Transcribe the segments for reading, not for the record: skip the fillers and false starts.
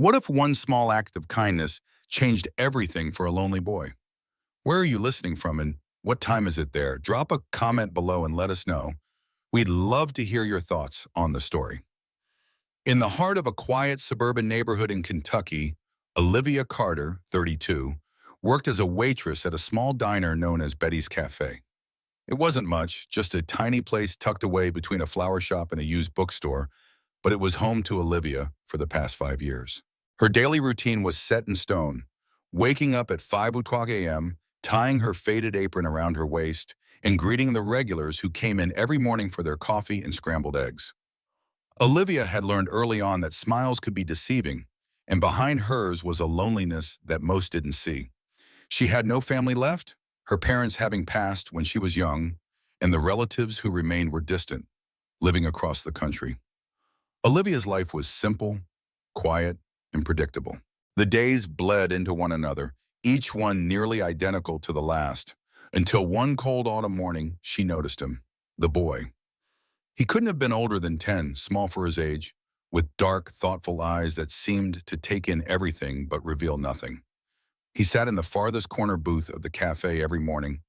What if one small act of kindness changed everything for a lonely boy? Where are you listening from and what time is it there? Drop a comment below and let us know. We'd love to hear your thoughts on the story. In the heart of a quiet suburban neighborhood in Kentucky, Olivia Carter, 32, worked as a waitress at a small diner known as Betty's Cafe. It wasn't much, just a tiny place tucked away between a flower shop and a used bookstore, but it was home to Olivia for the past 5 years. Her daily routine was set in stone, waking up at 5 o'clock a.m., tying her faded apron around her waist, and greeting the regulars who came in every morning for their coffee and scrambled eggs. Olivia had learned early on that smiles could be deceiving, and behind hers was a loneliness that most didn't see. She had no family left, her parents having passed when she was young, and the relatives who remained were distant, living across the country. Olivia's life was simple, quiet, and predictable. The days bled into one another, each one nearly identical to the last, until one cold autumn morning she noticed him, the boy. He couldn't have been older than 10, small for his age, with dark, thoughtful eyes that seemed to take in everything but reveal nothing. He sat in the farthest corner booth of the cafe every morning,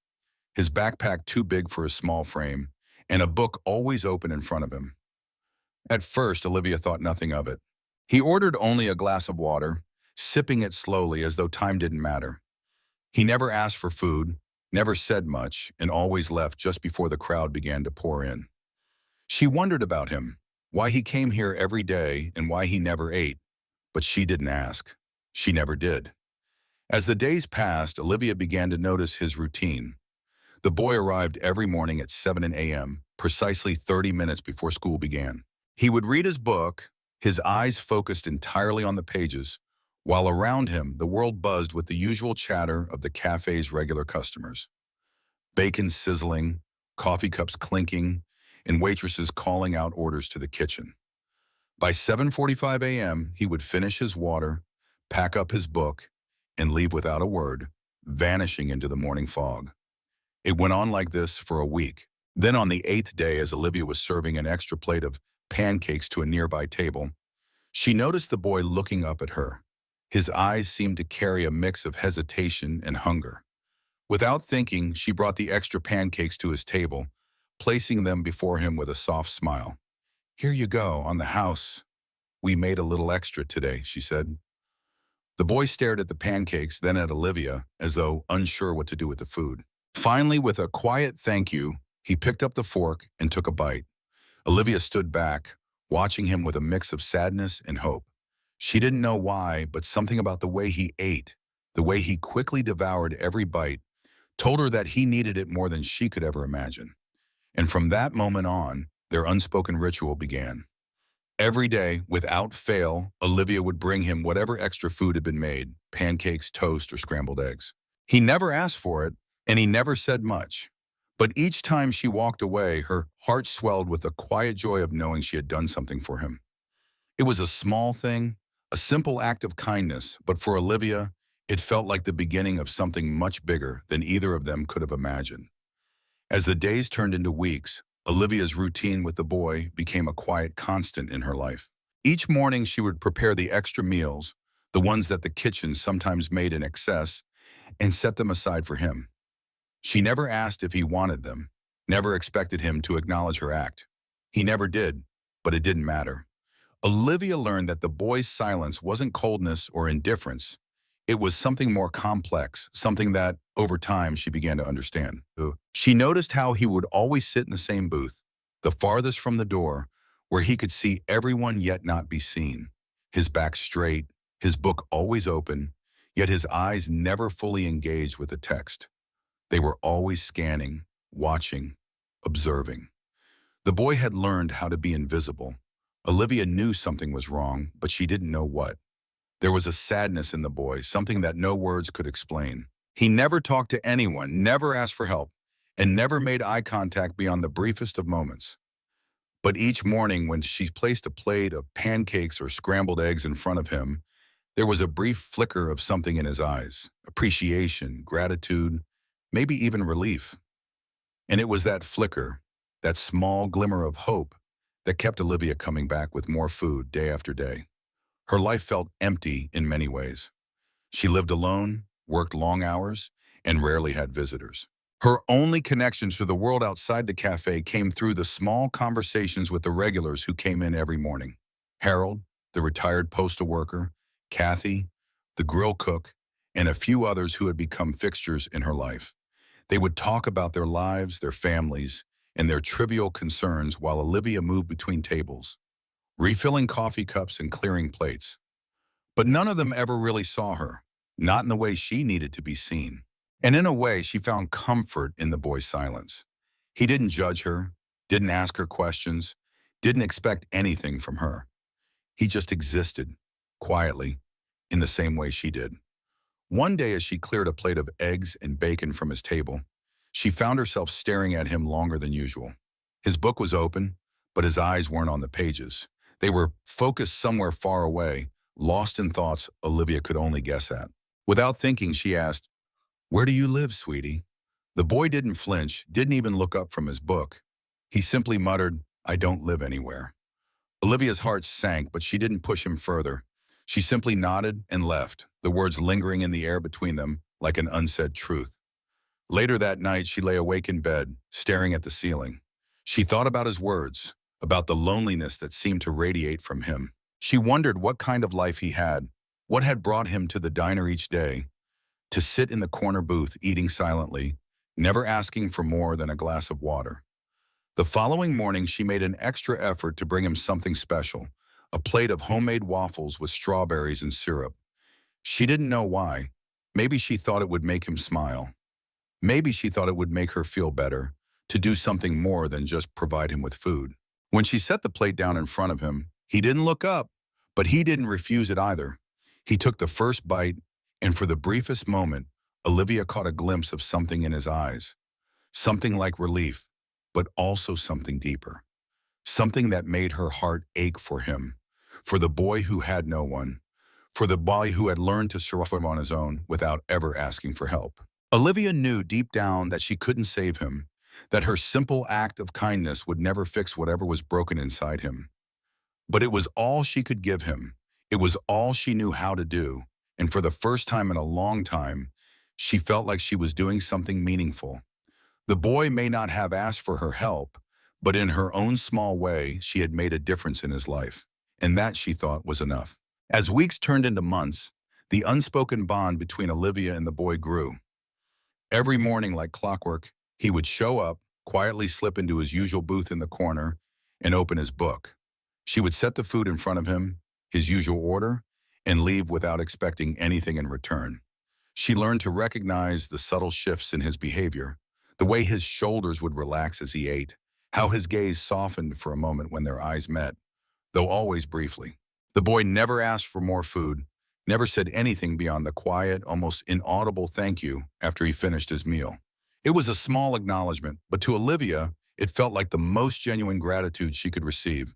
his backpack too big for his small frame, and a book always open in front of him. At first, Olivia thought nothing of it. He ordered only a glass of water, sipping it slowly as though time didn't matter. He never asked for food, never said much, and always left just before the crowd began to pour in. She wondered about him, why he came here every day and why he never ate, but she didn't ask. She never did. As the days passed, Olivia began to notice his routine. The boy arrived every morning at 7 a.m., precisely 30 minutes before school began. He would read his book, his eyes focused entirely on the pages, while around him the world buzzed with the usual chatter of the cafe's regular customers. Bacon sizzling, coffee cups clinking, and waitresses calling out orders to the kitchen. By 7:45 a.m., he would finish his water, pack up his book, and leave without a word, vanishing into the morning fog. It went on like this for a week. Then on the 8th day, as Olivia was serving an extra plate of pancakes to a nearby table, she noticed the boy looking up at her. His eyes seemed to carry a mix of hesitation and hunger. Without thinking, she brought the extra pancakes to his table, placing them before him with a soft smile. "Here you go, on the house. We made a little extra today," she said. The boy stared at the pancakes, then at Olivia, as though unsure what to do with the food. Finally, with a quiet thank you, he picked up the fork and took a bite. Olivia stood back, watching him with a mix of sadness and hope. She didn't know why, but something about the way he ate, the way he quickly devoured every bite, told her that he needed it more than she could ever imagine. And from that moment on, their unspoken ritual began. Every day, without fail, Olivia would bring him whatever extra food had been made, pancakes, toast, or scrambled eggs. He never asked for it, and he never said much. But each time she walked away, her heart swelled with the quiet joy of knowing she had done something for him. It was a small thing, a simple act of kindness, but for Olivia, it felt like the beginning of something much bigger than either of them could have imagined. As the days turned into weeks, Olivia's routine with the boy became a quiet constant in her life. Each morning she would prepare the extra meals, the ones that the kitchen sometimes made in excess, and set them aside for him. She never asked if he wanted them, never expected him to acknowledge her act. He never did, but it didn't matter. Olivia learned that the boy's silence wasn't coldness or indifference. It was something more complex, something that, over time, she began to understand. She noticed how he would always sit in the same booth, the farthest from the door, where he could see everyone yet not be seen. His back straight, his book always open, yet his eyes never fully engaged with the text. They were always scanning, watching, observing. The boy had learned how to be invisible. Olivia knew something was wrong, but she didn't know what. There was a sadness in the boy, something that no words could explain. He never talked to anyone, never asked for help, and never made eye contact beyond the briefest of moments. But each morning when she placed a plate of pancakes or scrambled eggs in front of him, there was a brief flicker of something in his eyes, appreciation, gratitude, maybe even relief. And it was that flicker, that small glimmer of hope, that kept Olivia coming back with more food day after day. Her life felt empty in many ways. She lived alone, worked long hours, and rarely had visitors. Her only connections to the world outside the cafe came through the small conversations with the regulars who came in every morning. Harold, the retired postal worker, Kathy, the grill cook, and a few others who had become fixtures in her life. They would talk about their lives, their families, and their trivial concerns while Olivia moved between tables, refilling coffee cups and clearing plates. But none of them ever really saw her, not in the way she needed to be seen. And in a way, she found comfort in the boy's silence. He didn't judge her, didn't ask her questions, didn't expect anything from her. He just existed, quietly, in the same way she did. One day as she cleared a plate of eggs and bacon from his table, she found herself staring at him longer than usual. His book was open, but his eyes weren't on the pages. They were focused somewhere far away, lost in thoughts Olivia could only guess at. Without thinking, she asked, "Where do you live, sweetie?" The boy didn't flinch, didn't even look up from his book. He simply muttered, "I don't live anywhere." Olivia's heart sank, but she didn't push him further. She simply nodded and left, the words lingering in the air between them like an unsaid truth. Later that night, she lay awake in bed, staring at the ceiling. She thought about his words, about the loneliness that seemed to radiate from him. She wondered what kind of life he had, what had brought him to the diner each day, to sit in the corner booth eating silently, never asking for more than a glass of water. The following morning, she made an extra effort to bring him something special, a plate of homemade waffles with strawberries and syrup. She didn't know why. Maybe she thought it would make him smile. Maybe she thought it would make her feel better, to do something more than just provide him with food. When she set the plate down in front of him, he didn't look up, but he didn't refuse it either. He took the first bite, and for the briefest moment, Olivia caught a glimpse of something in his eyes. Something like relief, but also something deeper. Something that made her heart ache for him, for the boy who had no one, for the boy who had learned to survive on his own without ever asking for help. Olivia knew deep down that she couldn't save him, that her simple act of kindness would never fix whatever was broken inside him. But it was all she could give him. It was all she knew how to do. And for the first time in a long time, she felt like she was doing something meaningful. The boy may not have asked for her help, but in her own small way, she had made a difference in his life. And that, she thought, was enough. As weeks turned into months, the unspoken bond between Olivia and the boy grew. Every morning, like clockwork, he would show up, quietly slip into his usual booth in the corner, and open his book. She would set the food in front of him, his usual order, and leave without expecting anything in return. She learned to recognize the subtle shifts in his behavior, the way his shoulders would relax as he ate, how his gaze softened for a moment when their eyes met, though always briefly. The boy never asked for more food, never said anything beyond the quiet, almost inaudible thank you after he finished his meal. It was a small acknowledgement, but to Olivia, it felt like the most genuine gratitude she could receive.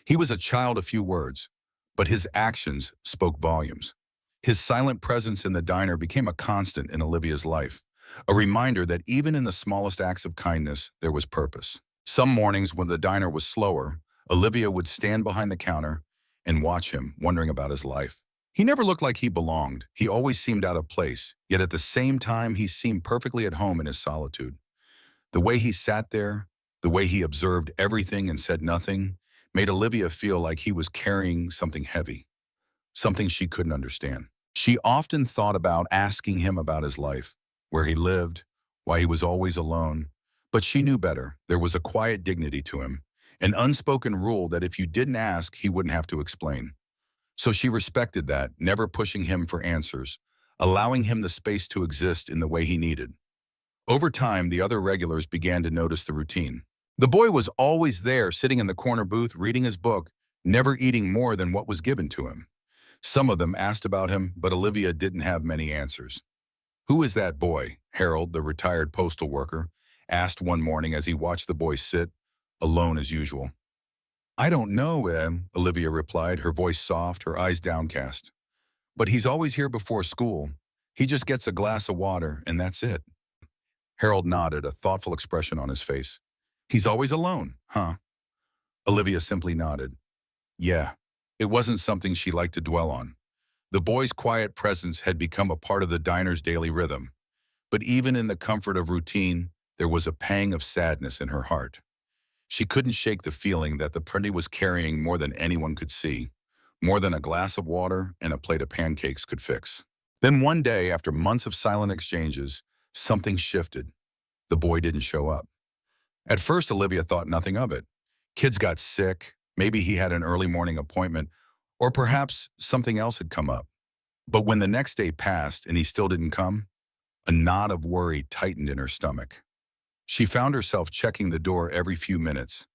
He was a child of few words, but his actions spoke volumes. His silent presence in the diner became a constant in Olivia's life, a reminder that even in the smallest acts of kindness, there was purpose. Some mornings when the diner was slower, Olivia would stand behind the counter and watch him, wondering about his life. He never looked like he belonged. He always seemed out of place, yet at the same time, he seemed perfectly at home in his solitude. The way he sat there, the way he observed everything and said nothing, made Olivia feel like he was carrying something heavy, something she couldn't understand. She often thought about asking him about his life, where he lived, why he was always alone, but she knew better. There was a quiet dignity to him, an unspoken rule that if you didn't ask, he wouldn't have to explain. So she respected that, never pushing him for answers, allowing him the space to exist in the way he needed. Over time, the other regulars began to notice the routine. The boy was always there, sitting in the corner booth, reading his book, never eating more than what was given to him. Some of them asked about him, but Olivia didn't have many answers. "Who is that boy?" Harold, the retired postal worker, asked one morning as he watched the boy sit, alone as usual. "I don't know, Olivia replied, her voice soft, her eyes downcast. "But he's always here before school. He just gets a glass of water, and that's it." Harold nodded, a thoughtful expression on his face. "He's always alone, huh?" Olivia simply nodded. "Yeah, It wasn't something she liked to dwell on. The boy's quiet presence had become a part of the diner's daily rhythm. But even in the comfort of routine, there was a pang of sadness in her heart. She couldn't shake the feeling that the party was carrying more than anyone could see, more than a glass of water and a plate of pancakes could fix. Then one day, after months of silent exchanges, something shifted. The boy didn't show up. At first, Olivia thought nothing of it. Kids got sick, maybe he had an early morning appointment, or perhaps something else had come up. But when the next day passed and he still didn't come, a knot of worry tightened in her stomach. She found herself checking the door every few minutes,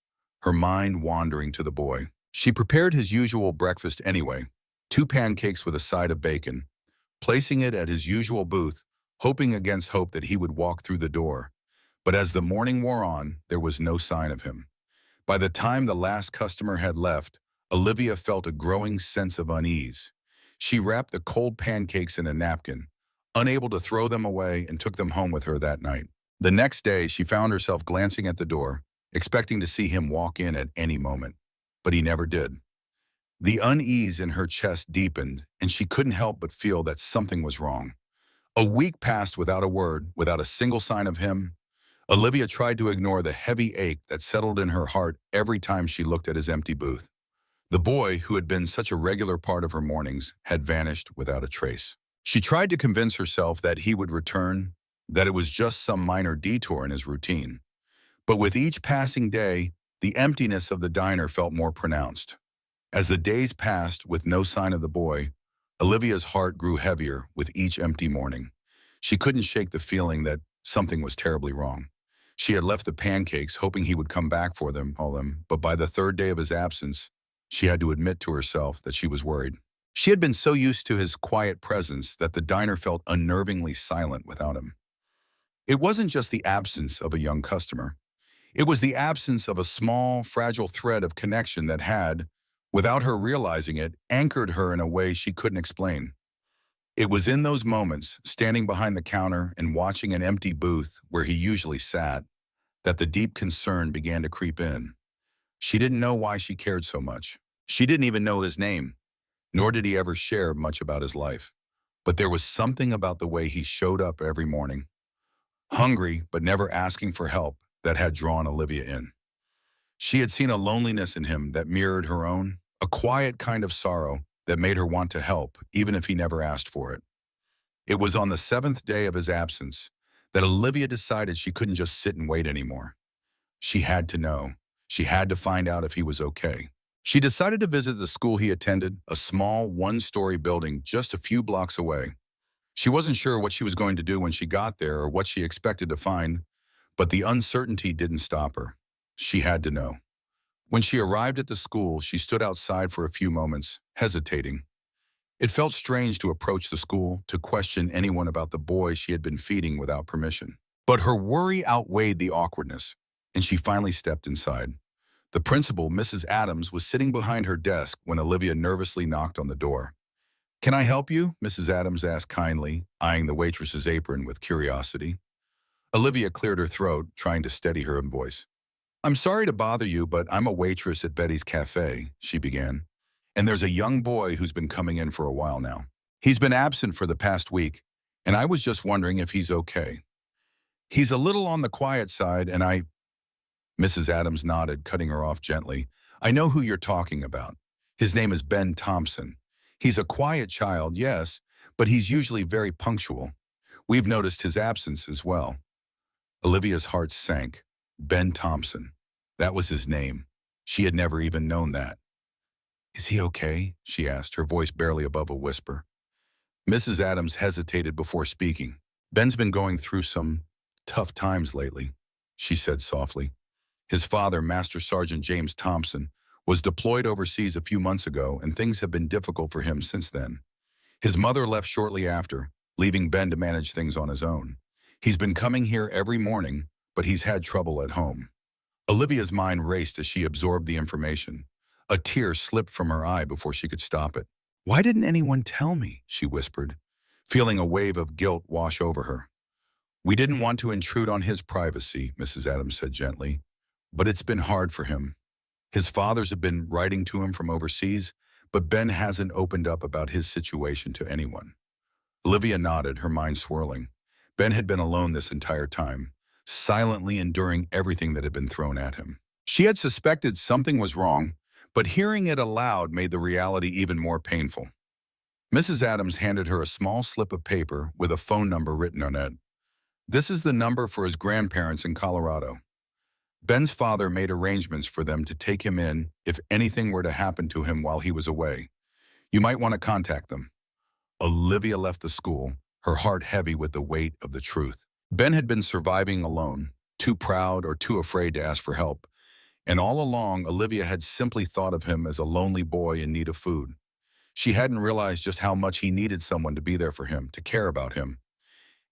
her mind wandering to the boy. She prepared his usual breakfast anyway, 2 pancakes with a side of bacon, placing it at his usual booth, hoping against hope that he would walk through the door. But as the morning wore on, there was no sign of him. By the time the last customer had left, Olivia felt a growing sense of unease. She wrapped the cold pancakes in a napkin, unable to throw them away, and took them home with her that night. The next day, she found herself glancing at the door, expecting to see him walk in at any moment. But he never did. The unease in her chest deepened, and she couldn't help but feel that something was wrong. A week passed without a word, without a single sign of him. Olivia tried to ignore the heavy ache that settled in her heart every time she looked at his empty booth. The boy, who had been such a regular part of her mornings, had vanished without a trace. She tried to convince herself that he would return, that it was just some minor detour in his routine. But with each passing day, the emptiness of the diner felt more pronounced. As the days passed with no sign of the boy, Olivia's heart grew heavier with each empty morning. She couldn't shake the feeling that something was terribly wrong. She had left the pancakes hoping he would come back for them, but by the third day of his absence, she had to admit to herself that she was worried. She had been so used to his quiet presence that the diner felt unnervingly silent without him. It wasn't just the absence of a young customer. It was the absence of a small, fragile thread of connection that had, without her realizing it, anchored her in a way she couldn't explain. It was in those moments, standing behind the counter and watching an empty booth where he usually sat, that the deep concern began to creep in. She didn't know why she cared so much. She didn't even know his name, nor did he ever share much about his life. But there was something about the way he showed up every morning, hungry but never asking for help, that had drawn Olivia in. She had seen a loneliness in him that mirrored her own, a quiet kind of sorrow that made her want to help, even if he never asked for it. It was on the 7th day of his absence that Olivia decided she couldn't just sit and wait anymore. She had to know. She had to find out if he was okay. She decided to visit the school he attended, a small, one-story building just a few blocks away. She wasn't sure what she was going to do when she got there or what she expected to find, but the uncertainty didn't stop her. She had to know. When she arrived at the school, she stood outside for a few moments, hesitating. It felt strange to approach the school, to question anyone about the boy she had been feeding without permission. But her worry outweighed the awkwardness, and she finally stepped inside. The principal, Mrs. Adams, was sitting behind her desk when Olivia nervously knocked on the door. "Can I help you?" Mrs. Adams asked kindly, eyeing the waitress's apron with curiosity. Olivia cleared her throat, trying to steady her voice. "I'm sorry to bother you, but I'm a waitress at Betty's Cafe," she began. "And there's a young boy who's been coming in for a while now. He's been absent for the past week, and I was just wondering if he's okay. He's a little on the quiet side, and I—" Mrs. Adams nodded, cutting her off gently. "I know who you're talking about. His name is Ben Thompson. He's a quiet child, yes, but he's usually very punctual. We've noticed his absence as well." Olivia's heart sank. Ben Thompson. That was his name. She had never even known that. "Is he okay?" she asked, her voice barely above a whisper. Mrs. Adams hesitated before speaking. "Ben's been going through some tough times lately," she said softly. "His father, Master Sergeant James Thompson, was deployed overseas a few months ago, and things have been difficult for him since then. His mother left shortly after, leaving Ben to manage things on his own. He's been coming here every morning, but he's had trouble at home." Olivia's mind raced as she absorbed the information. A tear slipped from her eye before she could stop it. "Why didn't anyone tell me?" she whispered, feeling a wave of guilt wash over her. "We didn't want to intrude on his privacy," Mrs. Adams said gently, "but it's been hard for him. His fathers have been writing to him from overseas, but Ben hasn't opened up about his situation to anyone. Olivia nodded, her mind swirling. Ben had been alone this entire time, silently enduring everything that had been thrown at him. She had suspected something was wrong, but hearing it aloud made the reality even more painful. Mrs. Adams handed her a small slip of paper with a phone number written on it. This is the number for his grandparents in Colorado. Ben's father made arrangements for them to take him in if anything were to happen to him while he was away. You might want to contact them. Olivia left the school, her heart heavy with the weight of the truth. Ben had been surviving alone, too proud or too afraid to ask for help, and all along Olivia had simply thought of him as a lonely boy in need of food. She hadn't realized just how much he needed someone to be there for him, to care about him.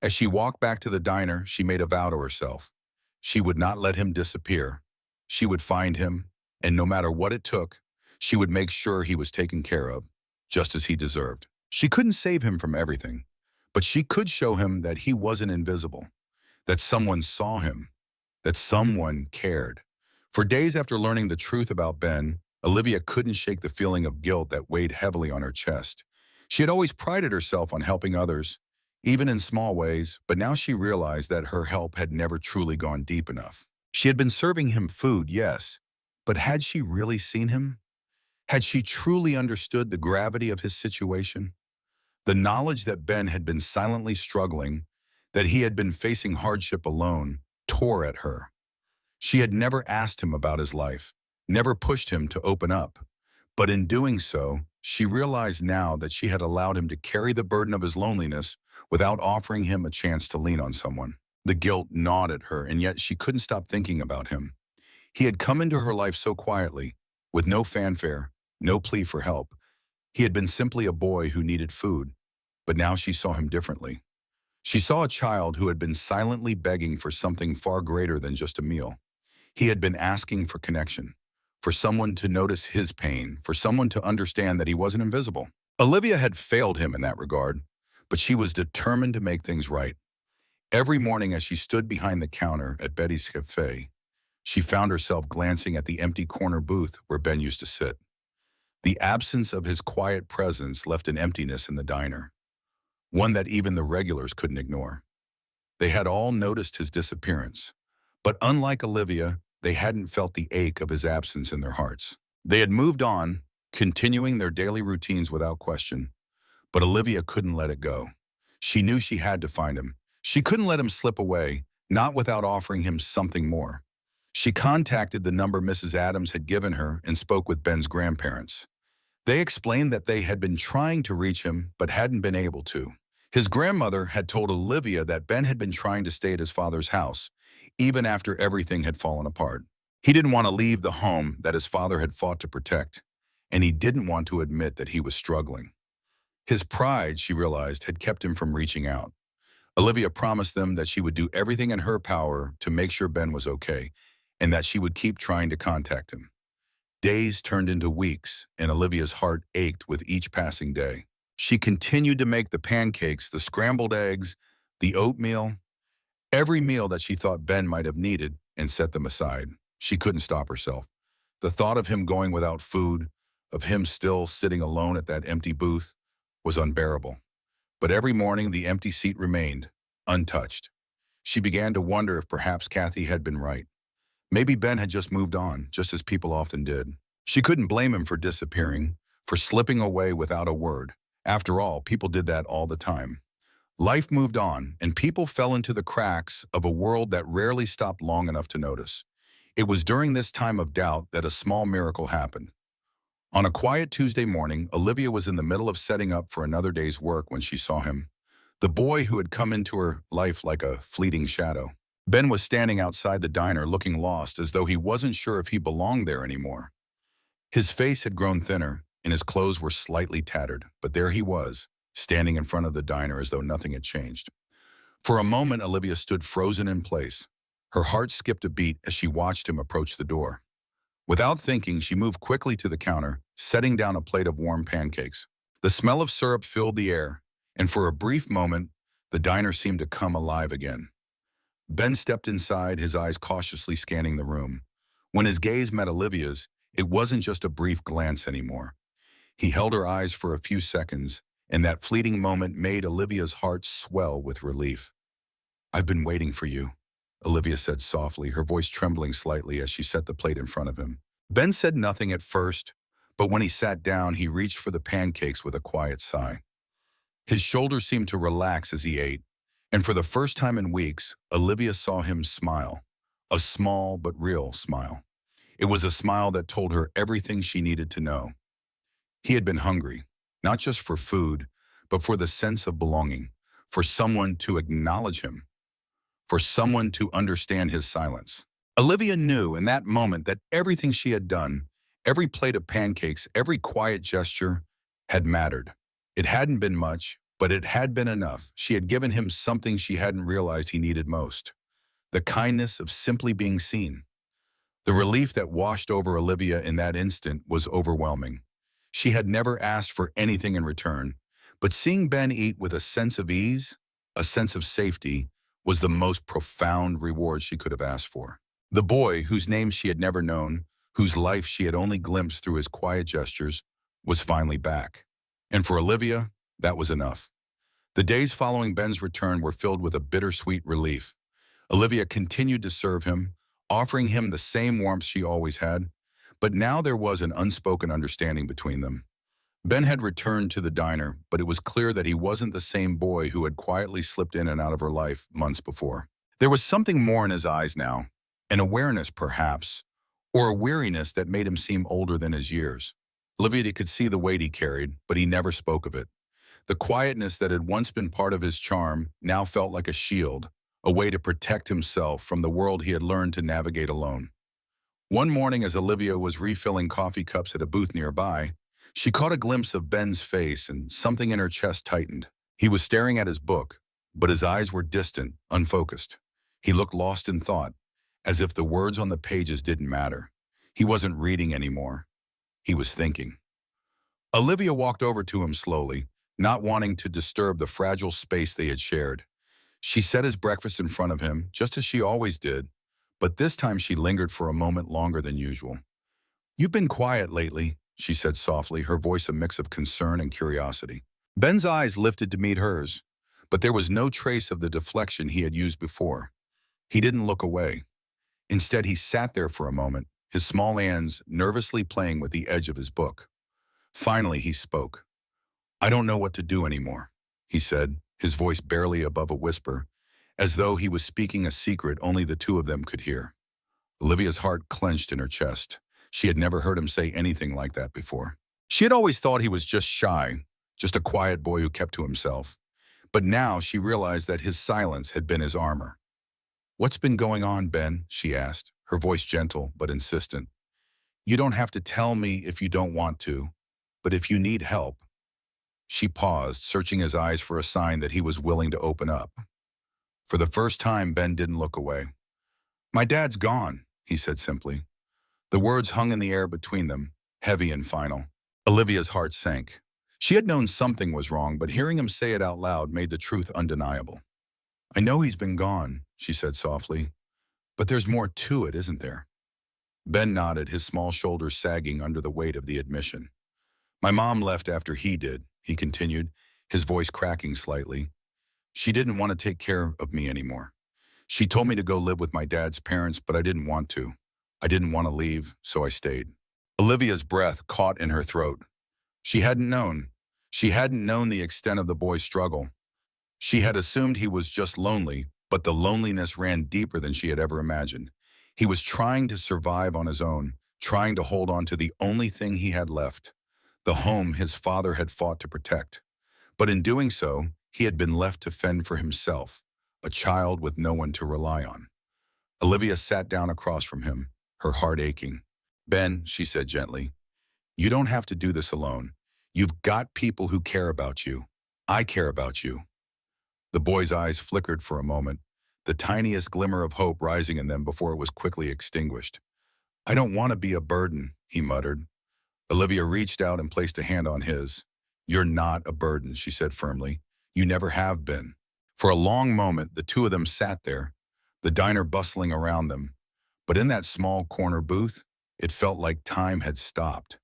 As she walked back to the diner, she made a vow to herself. She would not let him disappear. She would find him, and no matter what it took, she would make sure he was taken care of, just as he deserved. She couldn't save him from everything, but she could show him that he wasn't invisible, that someone saw him, that someone cared. For days after learning the truth about Ben, Olivia couldn't shake the feeling of guilt that weighed heavily on her chest. She had always prided herself on helping others, even in small ways, but now she realized that her help had never truly gone deep enough. She had been serving him food, yes, but had she really seen him? Had she truly understood the gravity of his situation? The knowledge that Ben had been silently struggling, that he had been facing hardship alone, tore at her. She had never asked him about his life, never pushed him to open up. But in doing so, she realized now that she had allowed him to carry the burden of his loneliness without offering him a chance to lean on someone. The guilt gnawed at her, and yet she couldn't stop thinking about him. He had come into her life so quietly, with no fanfare, no plea for help. He had been simply a boy who needed food, but now she saw him differently. She saw a child who had been silently begging for something far greater than just a meal. He had been asking for connection, for someone to notice his pain, for someone to understand that he wasn't invisible. Olivia had failed him in that regard, but she was determined to make things right. Every morning as she stood behind the counter at Betty's Cafe, she found herself glancing at the empty corner booth where Ben used to sit. The absence of his quiet presence left an emptiness in the diner, one that even the regulars couldn't ignore. They had all noticed his disappearance, but unlike Olivia, they hadn't felt the ache of his absence in their hearts. They had moved on, continuing their daily routines without question, but Olivia couldn't let it go. She knew she had to find him. She couldn't let him slip away, not without offering him something more. She contacted the number Mrs. Adams had given her and spoke with Ben's grandparents. They explained that they had been trying to reach him but hadn't been able to. His grandmother had told Olivia that Ben had been trying to stay at his father's house, even after everything had fallen apart. He didn't want to leave the home that his father had fought to protect, and he didn't want to admit that he was struggling. His pride, she realized, had kept him from reaching out. Olivia promised them that she would do everything in her power to make sure Ben was okay, and that she would keep trying to contact him. Days turned into weeks, and Olivia's heart ached with each passing day. She continued to make the pancakes, the scrambled eggs, the oatmeal, every meal that she thought Ben might have needed, and set them aside. She couldn't stop herself. The thought of him going without food, of him still sitting alone at that empty booth, was unbearable. But every morning the empty seat remained, untouched. She began to wonder if perhaps Kathy had been right. Maybe Ben had just moved on, just as people often did. She couldn't blame him for disappearing, for slipping away without a word. After all, people did that all the time. Life moved on, and people fell into the cracks of a world that rarely stopped long enough to notice. It was during this time of doubt that a small miracle happened. On a quiet Tuesday morning, Olivia was in the middle of setting up for another day's work when she saw him, the boy who had come into her life like a fleeting shadow. Ben was standing outside the diner looking lost, as though he wasn't sure if he belonged there anymore. His face had grown thinner, and his clothes were slightly tattered, but there he was, standing in front of the diner as though nothing had changed. For a moment, Olivia stood frozen in place. Her heart skipped a beat as she watched him approach the door. Without thinking, she moved quickly to the counter, setting down a plate of warm pancakes. The smell of syrup filled the air, and for a brief moment, the diner seemed to come alive again. Ben stepped inside, his eyes cautiously scanning the room. When his gaze met Olivia's, it wasn't just a brief glance anymore. He held her eyes for a few seconds, and that fleeting moment made Olivia's heart swell with relief. "I've been waiting for you," Olivia said softly, her voice trembling slightly as she set the plate in front of him. Ben said nothing at first, but when he sat down, he reached for the pancakes with a quiet sigh. His shoulders seemed to relax as he ate, and for the first time in weeks, Olivia saw him smile. A small but real smile. It was a smile that told her everything she needed to know. He had been hungry, not just for food, but for the sense of belonging, for someone to acknowledge him, for someone to understand his silence. Olivia knew in that moment that everything she had done, every plate of pancakes, every quiet gesture, had mattered. It hadn't been much, but it had been enough. She had given him something she hadn't realized he needed most: the kindness of simply being seen. The relief that washed over Olivia in that instant was overwhelming. She had never asked for anything in return, but seeing Ben eat with a sense of ease, a sense of safety, was the most profound reward she could have asked for. The boy, whose name she had never known, whose life she had only glimpsed through his quiet gestures, was finally back. And for Olivia, that was enough. The days following Ben's return were filled with a bittersweet relief. Olivia continued to serve him, offering him the same warmth she always had, but now there was an unspoken understanding between them. Ben had returned to the diner, but it was clear that he wasn't the same boy who had quietly slipped in and out of her life months before. There was something more in his eyes now, an awareness perhaps, or a weariness that made him seem older than his years. Olivia could see the weight he carried, but he never spoke of it. The quietness that had once been part of his charm now felt like a shield, a way to protect himself from the world he had learned to navigate alone. One morning, as Olivia was refilling coffee cups at a booth nearby, she caught a glimpse of Ben's face and something in her chest tightened. He was staring at his book, but his eyes were distant, unfocused. He looked lost in thought, as if the words on the pages didn't matter. He wasn't reading anymore. He was thinking. Olivia walked over to him slowly, not wanting to disturb the fragile space they had shared. She set his breakfast in front of him, just as she always did, but this time she lingered for a moment longer than usual. "You've been quiet lately," she said softly, her voice a mix of concern and curiosity. Ben's eyes lifted to meet hers, but there was no trace of the deflection he had used before. He didn't look away. Instead, he sat there for a moment, his small hands nervously playing with the edge of his book. Finally, he spoke. "I don't know what to do anymore," he said, his voice barely above a whisper, as though he was speaking a secret only the two of them could hear. Olivia's heart clenched in her chest. She had never heard him say anything like that before. She had always thought he was just shy, just a quiet boy who kept to himself. But now she realized that his silence had been his armor. "What's been going on, Ben?" she asked, her voice gentle but insistent. "You don't have to tell me if you don't want to, but if you need help." She paused, searching his eyes for a sign that he was willing to open up. For the first time, Ben didn't look away. "My dad's gone," he said simply. The words hung in the air between them, heavy and final. Olivia's heart sank. She had known something was wrong, but hearing him say it out loud made the truth undeniable. "I know he's been gone," she said softly, "but there's more to it, isn't there?" Ben nodded, his small shoulders sagging under the weight of the admission. "My mom left after he did," he continued, his voice cracking slightly. "She didn't want to take care of me anymore. She told me to go live with my dad's parents, but I didn't want to. I didn't want to leave, so I stayed." Olivia's breath caught in her throat. She hadn't known. She hadn't known the extent of the boy's struggle. She had assumed he was just lonely, but the loneliness ran deeper than she had ever imagined. He was trying to survive on his own, trying to hold on to the only thing he had left, the home his father had fought to protect. But in doing so, he had been left to fend for himself, a child with no one to rely on. Olivia sat down across from him, her heart aching. "Ben," she said gently, "you don't have to do this alone. You've got people who care about you. I care about you." The boy's eyes flickered for a moment, the tiniest glimmer of hope rising in them before it was quickly extinguished. "I don't want to be a burden," he muttered. Olivia reached out and placed a hand on his. "You're not a burden," she said firmly. "You never have been." For a long moment, the two of them sat there, the diner bustling around them. But in that small corner booth, it felt like time had stopped.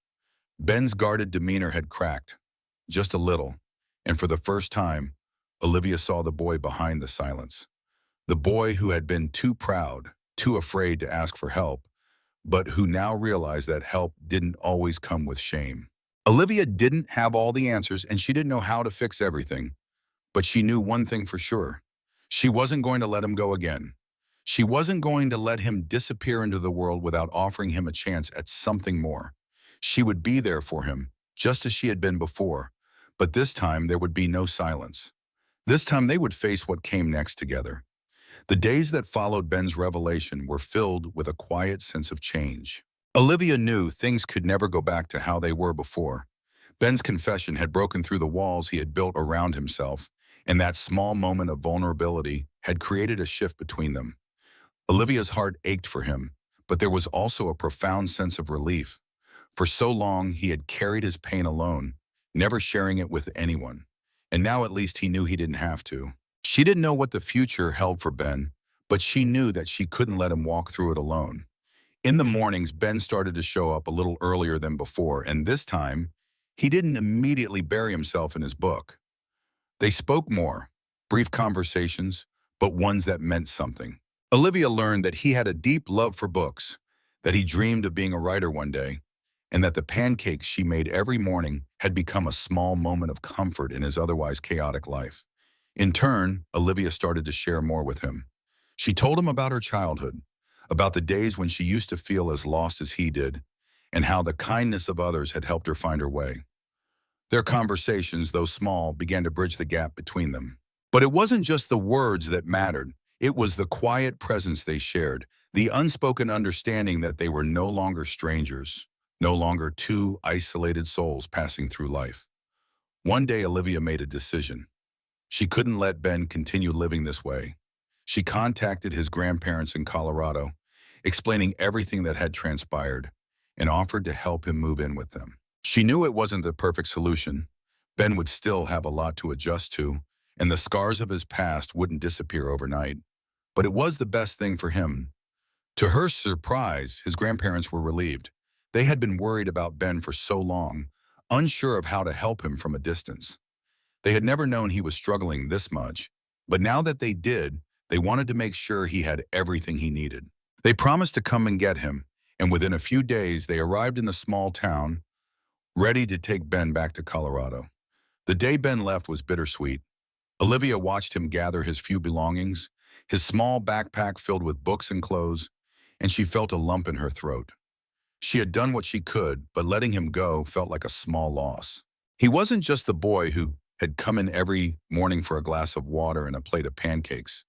Ben's guarded demeanor had cracked, just a little, and for the first time, Olivia saw the boy behind the silence. The boy who had been too proud, too afraid to ask for help, but who now realized that help didn't always come with shame. Olivia didn't have all the answers and she didn't know how to fix everything, but she knew one thing for sure. She wasn't going to let him go again. She wasn't going to let him disappear into the world without offering him a chance at something more. She would be there for him, just as she had been before, but this time there would be no silence. This time they would face what came next together. The days that followed Ben's revelation were filled with a quiet sense of change. Olivia knew things could never go back to how they were before. Ben's confession had broken through the walls he had built around himself, and that small moment of vulnerability had created a shift between them. Olivia's heart ached for him, but there was also a profound sense of relief. For so long, he had carried his pain alone, never sharing it with anyone. And now at least he knew he didn't have to. She didn't know what the future held for Ben, but she knew that she couldn't let him walk through it alone. In the mornings, Ben started to show up a little earlier than before, and this time, he didn't immediately bury himself in his book. They spoke more, brief conversations, but ones that meant something. Olivia learned that he had a deep love for books, that he dreamed of being a writer one day, and that the pancakes she made every morning had become a small moment of comfort in his otherwise chaotic life. In turn, Olivia started to share more with him. She told him about her childhood, about the days when she used to feel as lost as he did, and how the kindness of others had helped her find her way. Their conversations, though small, began to bridge the gap between them. But it wasn't just the words that mattered. It was the quiet presence they shared, the unspoken understanding that they were no longer strangers, no longer two isolated souls passing through life. One day, Olivia made a decision. She couldn't let Ben continue living this way. She contacted his grandparents in Colorado, explaining everything that had transpired, and offered to help him move in with them. She knew it wasn't the perfect solution. Ben would still have a lot to adjust to, and the scars of his past wouldn't disappear overnight. But it was the best thing for him. To her surprise, his grandparents were relieved. They had been worried about Ben for so long, unsure of how to help him from a distance. They had never known he was struggling this much, but now that they did, they wanted to make sure he had everything he needed. They promised to come and get him, and within a few days they arrived in the small town, ready to take Ben back to Colorado. The day Ben left was bittersweet. Olivia watched him gather his few belongings, his small backpack filled with books and clothes, and she felt a lump in her throat. She had done what she could, but letting him go felt like a small loss. He wasn't just the boy who had come in every morning for a glass of water and a plate of pancakes.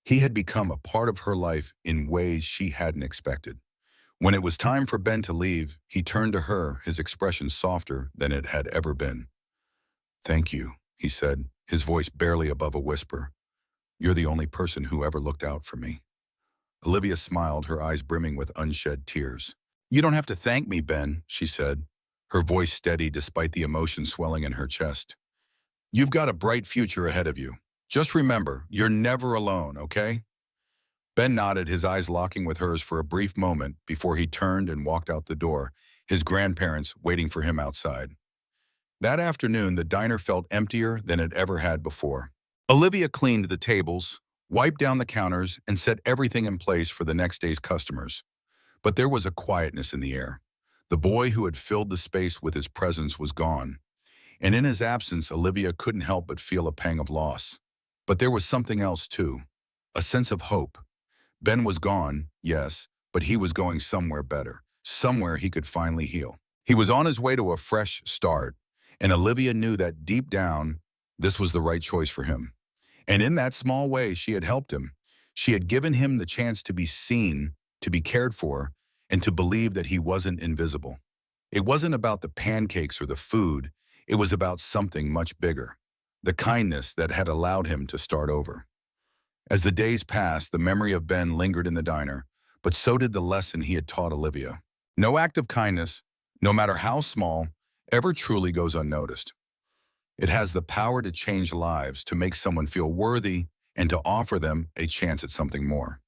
He had become a part of her life in ways she hadn't expected. When it was time for Ben to leave, he turned to her, his expression softer than it had ever been. "Thank you," he said, his voice barely above a whisper. "You're the only person who ever looked out for me." Olivia smiled, her eyes brimming with unshed tears. "You don't have to thank me, Ben," she said, her voice steady despite the emotion swelling in her chest. "You've got a bright future ahead of you. Just remember, you're never alone, okay?" Ben nodded, his eyes locking with hers for a brief moment before he turned and walked out the door, his grandparents waiting for him outside. That afternoon, the diner felt emptier than it ever had before. Olivia cleaned the tables, wiped down the counters, and set everything in place for the next day's customers. But there was a quietness in the air. The boy who had filled the space with his presence was gone, and in his absence, Olivia couldn't help but feel a pang of loss. But there was something else too, a sense of hope. Ben was gone, yes, but he was going somewhere better, somewhere he could finally heal. He was on his way to a fresh start, and Olivia knew that deep down, this was the right choice for him. And in that small way, she had helped him. She had given him the chance to be seen, to be cared for, and to believe that he wasn't invisible. It wasn't about the pancakes or the food. It was about something much bigger, the kindness that had allowed him to start over. As the days passed, the memory of Ben lingered in the diner, but so did the lesson he had taught Olivia. No act of kindness, no matter how small, ever truly goes unnoticed. It has the power to change lives, to make someone feel worthy, and to offer them a chance at something more.